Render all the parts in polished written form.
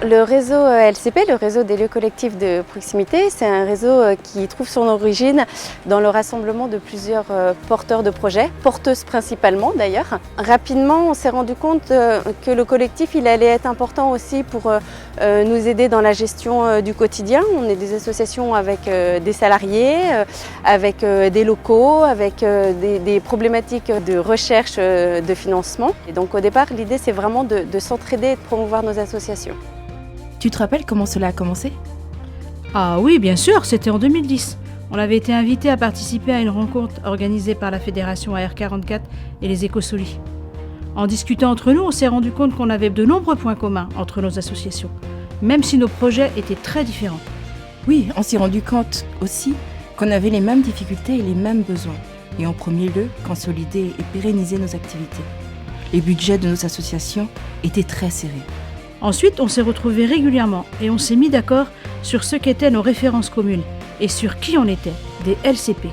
Le réseau LCP, le réseau des lieux collectifs de proximité, c'est un réseau qui trouve son origine dans le rassemblement de plusieurs porteurs de projets, porteuses principalement d'ailleurs. Rapidement, on s'est rendu compte que le collectif il allait être important aussi pour nous aider dans la gestion du quotidien. On est des associations avec des salariés, avec des locaux, avec des problématiques de recherche de financement. Et donc au départ, l'idée c'est vraiment de s'entraider et de promouvoir nos associations. Tu te rappelles comment cela a commencé ? Ah oui, bien sûr, c'était en 2010. On avait été invités à participer à une rencontre organisée par la Fédération AR44 et les Écosolis. En discutant entre nous, on s'est rendu compte qu'on avait de nombreux points communs entre nos associations, même si nos projets étaient très différents. Oui, on s'est rendu compte aussi qu'on avait les mêmes difficultés et les mêmes besoins. Et en premier lieu, consolider et pérenniser nos activités. Les budgets de nos associations étaient très serrés. Ensuite, on s'est retrouvés régulièrement et on s'est mis d'accord sur ce qu'étaient nos références communes et sur qui on était, des LCP,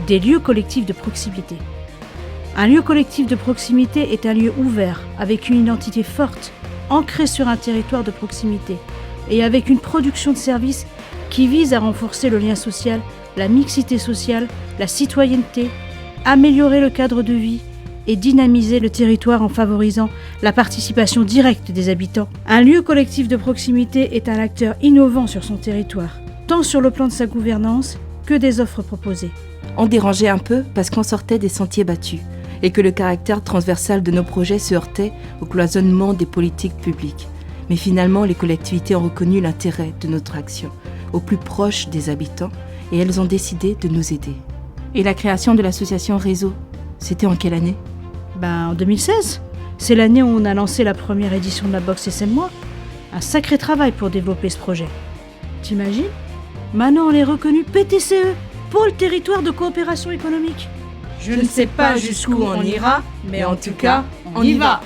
des lieux collectifs de proximité. Un lieu collectif de proximité est un lieu ouvert, avec une identité forte, ancrée sur un territoire de proximité et avec une production de services qui vise à renforcer le lien social, la mixité sociale, la citoyenneté, améliorer le cadre de vie et dynamiser le territoire en favorisant la participation directe des habitants. Un lieu collectif de proximité est un acteur innovant sur son territoire, tant sur le plan de sa gouvernance que des offres proposées. On dérangeait un peu parce qu'on sortait des sentiers battus et que le caractère transversal de nos projets se heurtait au cloisonnement des politiques publiques. Mais finalement, les collectivités ont reconnu l'intérêt de notre action, au plus proche des habitants, et elles ont décidé de nous aider. Et la création de l'association Réseau, c'était en quelle année ? En 2016, c'est l'année où on a lancé la première édition de la boxe SM-moi. Un sacré travail pour développer ce projet. T'imagines ? Maintenant, on est reconnu PTCE, Pôle Territoire de Coopération Économique. Je ne sais pas jusqu'où on ira, mais en tout cas, on y va.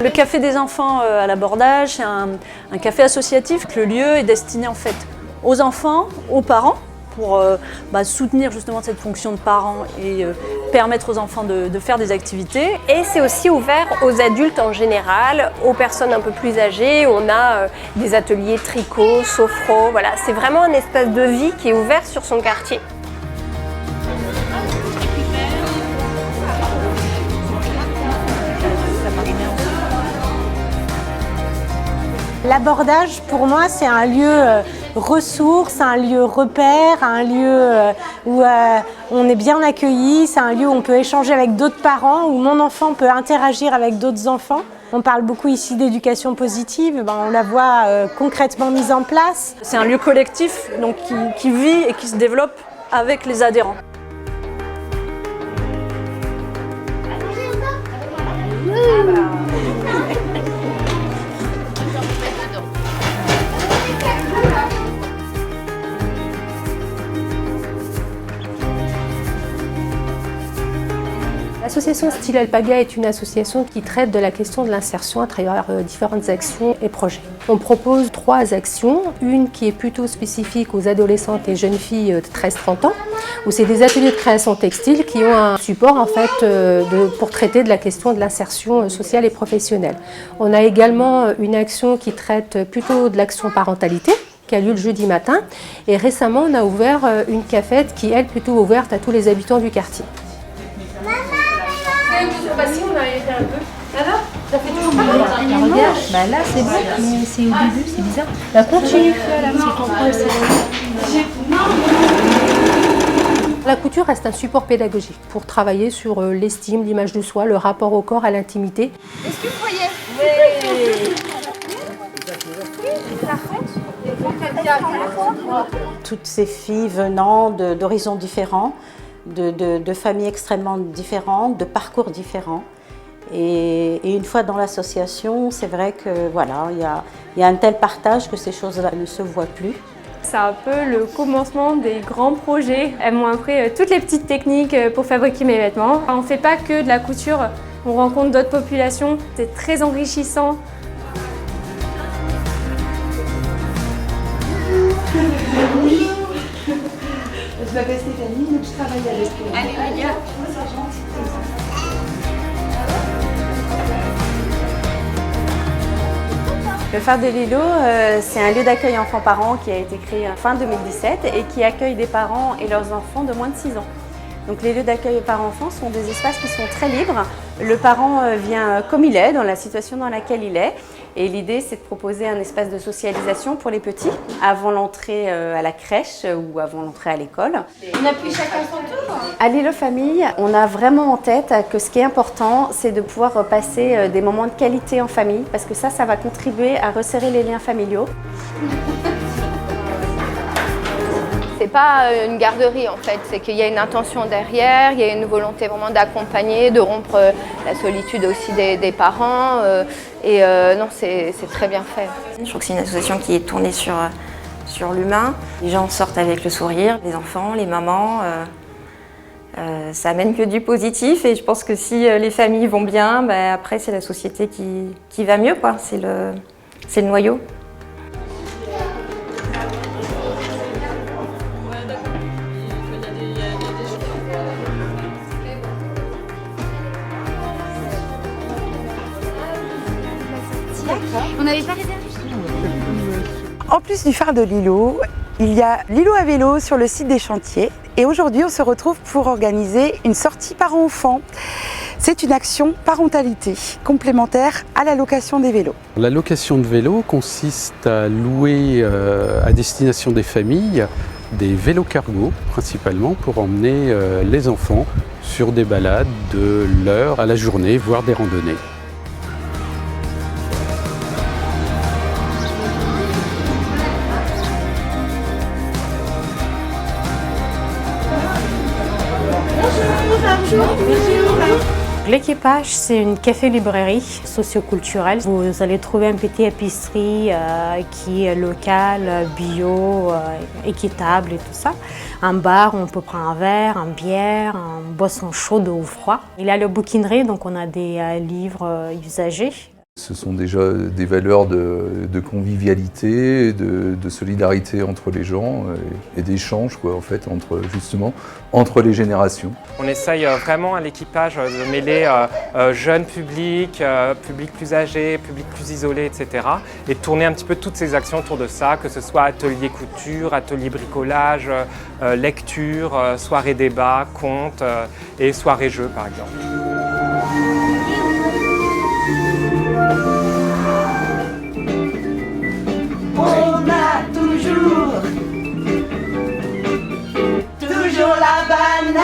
Le Café des enfants à l'Abordage, c'est un café associatif. Le lieu est destiné en fait aux enfants, aux parents, pour soutenir justement cette fonction de parents et permettre aux enfants de faire des activités. Et c'est aussi ouvert aux adultes en général, aux personnes un peu plus âgées. On a des ateliers tricot, sophro, voilà. C'est vraiment un espace de vie qui est ouvert sur son quartier. L'Abordage, pour moi, c'est un lieu ressource, un lieu repère, un lieu où on est bien accueilli, c'est un lieu où on peut échanger avec d'autres parents, où mon enfant peut interagir avec d'autres enfants. On parle beaucoup ici d'éducation positive, on la voit concrètement mise en place. C'est un lieu collectif donc, qui vit et qui se développe avec les adhérents. L'association Style Alpaga est une association qui traite de la question de l'insertion à travers différentes actions et projets. On propose 3 actions, une qui est plutôt spécifique aux adolescentes et jeunes filles de 13-30 ans, où c'est des ateliers de création textile qui ont un support en fait pour traiter de la question de l'insertion sociale et professionnelle. On a également une action qui traite plutôt de l'action parentalité, qui a lieu le jeudi matin, et récemment on a ouvert une cafette qui est plutôt ouverte à tous les habitants du quartier. On a arrêté un peu. Alors, ça fait toujours mal. Regarde, là c'est bon, mais c'est au début, c'est bizarre. Continue. La couture reste un support pédagogique pour travailler sur l'estime, l'image de soi, le rapport au corps, à l'intimité. Est-ce que vous voyez ? Toutes ces filles venant d'horizons différents, de familles extrêmement différentes, de parcours différents. Et une fois dans l'association, c'est vrai que voilà, il y a un tel partage que ces choses-là ne se voient plus. C'est un peu le commencement des grands projets. Elles m'ont appris toutes les petites techniques pour fabriquer mes vêtements. On ne fait pas que de la couture, on rencontre d'autres populations, c'est très enrichissant. Je m'appelle Stéphanie, donc je travaille avec Allez, les gars. Le Phare de Lilo, c'est un lieu d'accueil enfants-parents qui a été créé fin 2017 et qui accueille des parents et leurs enfants de moins de 6 ans. Donc les lieux d'accueil par enfants sont des espaces qui sont très libres. Le parent vient comme il est, dans la situation dans laquelle il est. Et l'idée, c'est de proposer un espace de socialisation pour les petits, avant l'entrée à la crèche ou avant l'entrée à l'école. On appuie chacun son tour. À Lilo Famille, on a vraiment en tête que ce qui est important, c'est de pouvoir passer des moments de qualité en famille, parce que ça va contribuer à resserrer les liens familiaux. C'est pas une garderie en fait, c'est qu'il y a une intention derrière, il y a une volonté vraiment d'accompagner, de rompre la solitude aussi des parents. Non, c'est très bien fait. Je trouve que c'est une association qui est tournée sur l'humain. Les gens sortent avec le sourire, les enfants, les mamans. Ça amène que du positif et je pense que si les familles vont bien, après c'est la société qui va mieux, quoi. C'est le noyau. On n'avait pas réservé. En plus du phare de Lilo, il y a Lilo à vélo sur le site des chantiers. Et aujourd'hui, on se retrouve pour organiser une sortie parents-enfants. C'est une action parentalité complémentaire à la location des vélos. La location de vélos consiste à louer à destination des familles des vélos cargo principalement pour emmener les enfants sur des balades de l'heure à la journée, voire des randonnées. L'équipage, c'est une café-librairie socioculturelle. Vous allez trouver une petite épicerie qui est locale, bio, équitable et tout ça. Un bar où on peut prendre un verre, une bière, une boisson chaude ou froide. Il y a la bouquinerie, donc on a des livres usagés. Ce sont déjà des valeurs de convivialité, de solidarité entre les gens et d'échange en fait, entre les générations. On essaye vraiment à l'équipage de mêler jeunes publics, publics plus âgés, publics plus isolés, etc. Et de tourner un petit peu toutes ces actions autour de ça, que ce soit atelier couture, atelier bricolage, lecture, soirée débat, contes et soirée jeux par exemple. On a toujours la banane.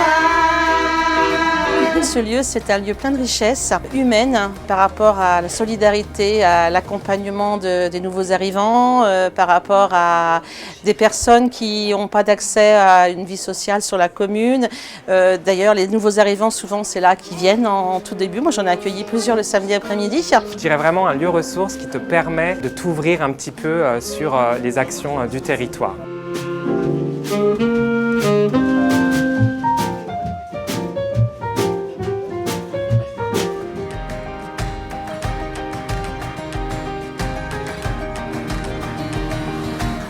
Ce lieu, c'est un lieu plein de richesses humaines par rapport à la solidarité, à l'accompagnement des nouveaux arrivants, par rapport à des personnes qui n'ont pas d'accès à une vie sociale sur la commune. D'ailleurs, les nouveaux arrivants, souvent, c'est là qu'ils viennent en tout début. Moi, j'en ai accueilli plusieurs le samedi après-midi. Je dirais vraiment un lieu ressource qui te permet de t'ouvrir un petit peu sur les actions du territoire.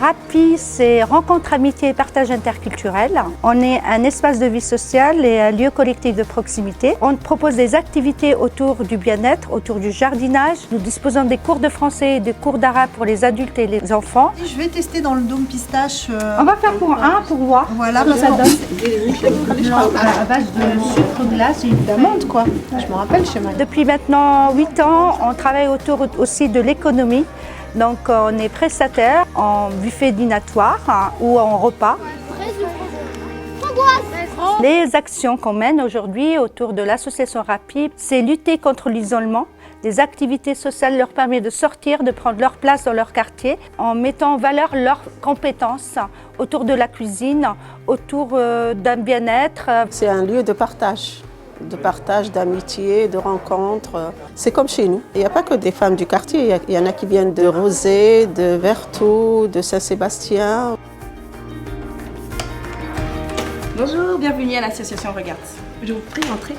RAPI, c'est Rencontre, Amitié et Partage interculturel. On est un espace de vie sociale et un lieu collectif de proximité. On propose des activités autour du bien-être, autour du jardinage. Nous disposons des cours de français et des cours d'arabe pour les adultes et les enfants. Je vais tester dans le dôme pistache. On va faire pour voir. Voilà, ça donne des blancs à base de sucre glace et d'amande, quoi. Je me rappelle chez moi. Depuis maintenant 8 ans, on travaille autour aussi de l'économie. Donc on est prestataire en buffet dînatoire ou en repas. Les actions qu'on mène aujourd'hui autour de l'association RAPI, c'est lutter contre l'isolement. Des activités sociales leur permettent de sortir, de prendre leur place dans leur quartier en mettant en valeur leurs compétences autour de la cuisine, autour d'un bien-être. C'est un lieu de partage, d'amitié, de rencontres. C'est comme chez nous. Il n'y a pas que des femmes du quartier, il y en a qui viennent de Rosé, de Vertou, de Saint-Sébastien. Bonjour, bienvenue à l'association Regarde. Je vous prie d'entrer.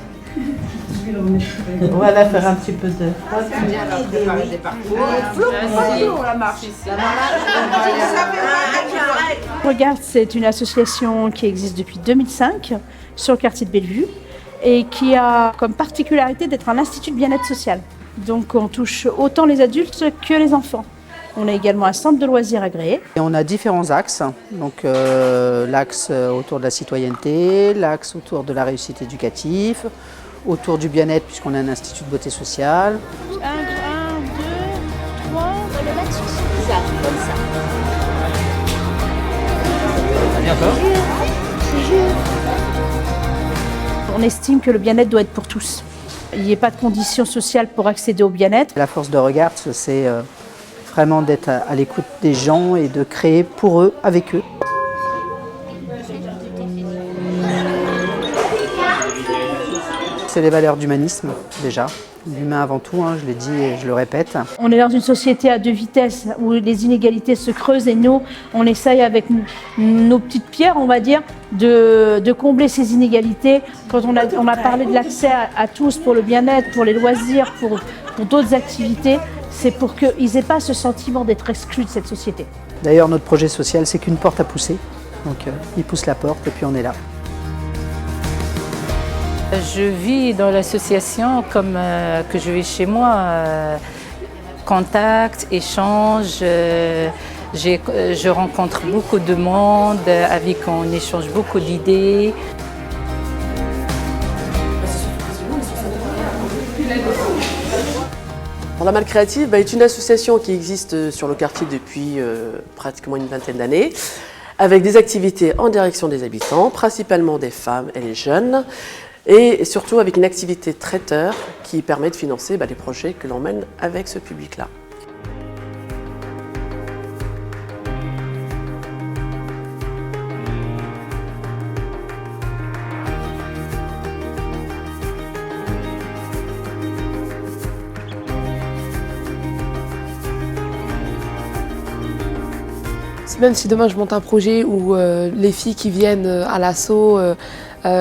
Voilà, faire un petit peu de... La marche ici. Regarde, c'est une association qui existe depuis 2005 sur le quartier de Bellevue et qui a comme particularité d'être un institut de bien-être social. Donc on touche autant les adultes que les enfants. On a également un centre de loisirs agréé. Et on a différents axes, donc l'axe autour de la citoyenneté, l'axe autour de la réussite éducative, autour du bien-être puisqu'on a un institut de beauté sociale. 1, 2, 3, on va le mettre sur ça. Comme ça. On estime que le bien-être doit être pour tous. Il n'y a pas de conditions sociales pour accéder au bien-être. La force de Regarde, c'est vraiment d'être à l'écoute des gens et de créer pour eux, avec eux. C'est les valeurs d'humanisme, déjà. L'humain avant tout, je l'ai dit et je le répète. On est dans une société à deux vitesses où les inégalités se creusent et nous, on essaye avec nos petites pierres, on va dire, de combler ces inégalités. Quand on a parlé de l'accès à tous pour le bien-être, pour les loisirs, pour d'autres activités, c'est pour qu'ils n'aient pas ce sentiment d'être exclus de cette société. D'ailleurs, notre projet social, c'est qu'une porte à pousser. Donc, il pousse la porte et puis on est là. Je vis dans l'association comme que je vis chez moi. Contact, échange, je rencontre beaucoup de monde, avec on échange beaucoup d'idées. La Malle Créative est une association qui existe sur le quartier depuis pratiquement une vingtaine d'années, avec des activités en direction des habitants, principalement des femmes et des jeunes, et surtout avec une activité traiteur qui permet de financer les projets que l'on mène avec ce public-là. Même si demain je monte un projet où les filles qui viennent à l'assaut,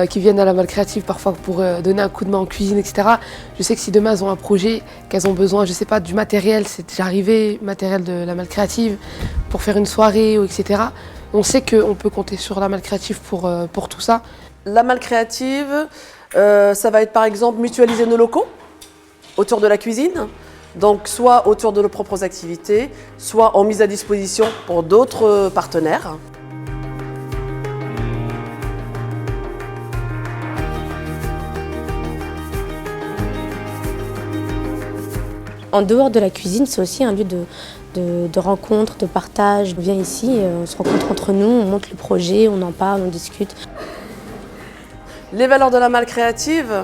qui viennent à la Malle Créative parfois pour donner un coup de main en cuisine, etc. Je sais que si demain elles ont un projet, qu'elles ont besoin, je sais pas, du matériel, c'est déjà arrivé, matériel de la Malle Créative, pour faire une soirée, etc. On sait qu'on peut compter sur la Malle Créative pour tout ça. La Malle Créative, ça va être par exemple mutualiser nos locaux autour de la cuisine. Donc soit autour de nos propres activités, soit en mise à disposition pour d'autres partenaires. En dehors de la cuisine, c'est aussi un lieu de rencontre, de partage. On vient ici, on se rencontre entre nous, on monte le projet, on en parle, on discute. Les valeurs de la Malle Créative,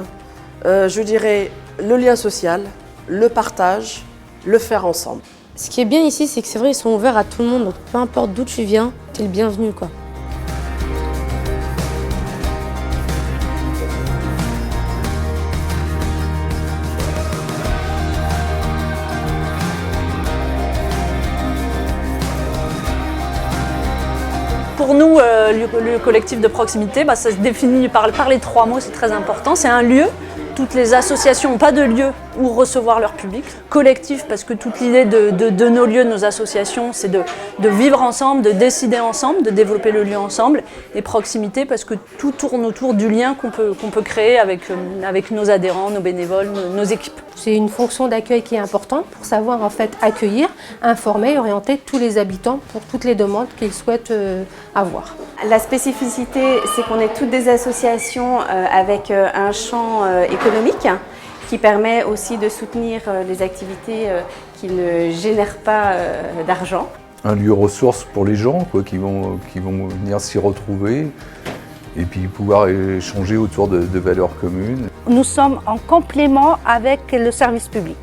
je dirais le lien social, le partage, le faire ensemble. Ce qui est bien ici, c'est que c'est vrai, ils sont ouverts à tout le monde. Donc peu importe d'où tu viens, tu es le bienvenu, quoi. Pour nous, le collectif de proximité, ça se définit par les trois mots, c'est très important. C'est un lieu. Toutes les associations n'ont pas de lieu où recevoir leur public. Collectif, parce que toute l'idée de nos lieux, de nos associations, c'est de vivre ensemble, de décider ensemble, de développer le lieu ensemble. Et proximité, parce que tout tourne autour du lien qu'on peut créer avec nos adhérents, nos bénévoles, nos équipes. C'est une fonction d'accueil qui est importante pour savoir en fait accueillir, informer et orienter tous les habitants pour toutes les demandes qu'ils souhaitent avoir. La spécificité, c'est qu'on est toutes des associations avec un champ économique qui permet aussi de soutenir les activités qui ne génèrent pas d'argent. Un lieu ressource pour les gens qui vont venir s'y retrouver et puis pouvoir échanger autour de valeurs communes. Nous sommes en complément avec le service public.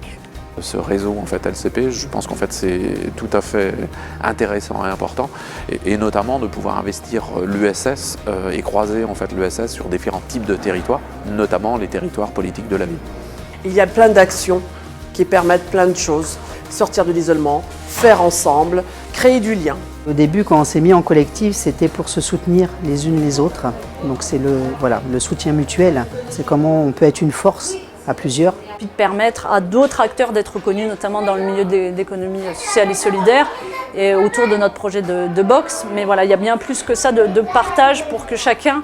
Ce réseau LCP, je pense c'est tout à fait intéressant et important, et notamment de pouvoir investir l'USS et croiser l'USS sur différents types de territoires, notamment les territoires politiques de la ville. Il y a plein d'actions qui permettent plein de choses, sortir de l'isolement, faire ensemble, créer du lien. Au début, quand on s'est mis en collectif, c'était pour se soutenir les unes les autres Donc c'est le soutien mutuel, c'est comment on peut être une force à plusieurs. Puis de permettre à d'autres acteurs d'être reconnus, notamment dans le milieu d'économie sociale et solidaire, et autour de notre projet de box. Mais voilà, il y a bien plus que ça de partage pour que chacun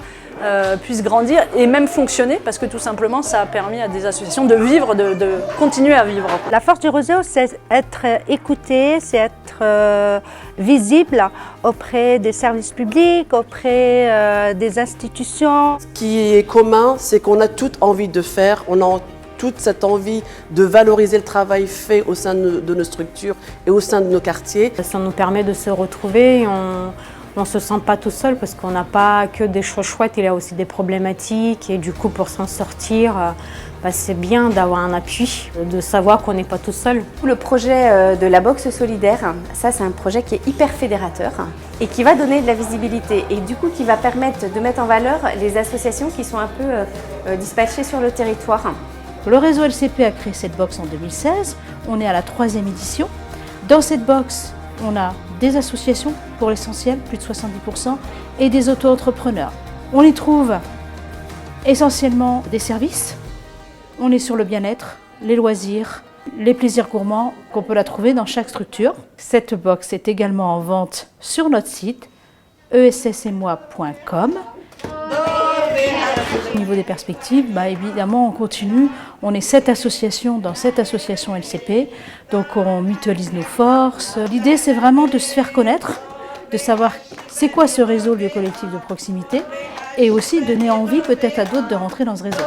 puisse grandir et même fonctionner, parce que tout simplement ça a permis à des associations de vivre, de continuer à vivre. La force du réseau, c'est être écouté, c'est être visible auprès des services publics, auprès des institutions. Ce qui est commun, c'est qu'on a toute envie de faire, on a toute cette envie de valoriser le travail fait au sein de nos structures et au sein de nos quartiers. Ça nous permet de se retrouver. On ne se sent pas tout seul parce qu'on n'a pas que des choses chouettes, il y a aussi des problématiques et du coup pour s'en sortir, c'est bien d'avoir un appui, de savoir qu'on n'est pas tout seul. Le projet de la boxe solidaire, ça c'est un projet qui est hyper fédérateur et qui va donner de la visibilité et du coup qui va permettre de mettre en valeur les associations qui sont un peu dispatchées sur le territoire. Le réseau LCP a créé cette box en 2016, on est à la 3e édition. Dans cette box, on a des associations pour l'essentiel, plus de 70%, et des auto-entrepreneurs. On y trouve essentiellement des services. On est sur le bien-être, les loisirs, les plaisirs gourmands, qu'on peut la trouver dans chaque structure. Cette box est également en vente sur notre site essmoi.com. Au niveau des perspectives, évidemment, on continue. On est 7 associations dans cette association LCP, donc on mutualise nos forces. L'idée, c'est vraiment de se faire connaître, de savoir c'est quoi ce réseau lieu collectif de proximité, et aussi donner envie peut-être à d'autres de rentrer dans ce réseau.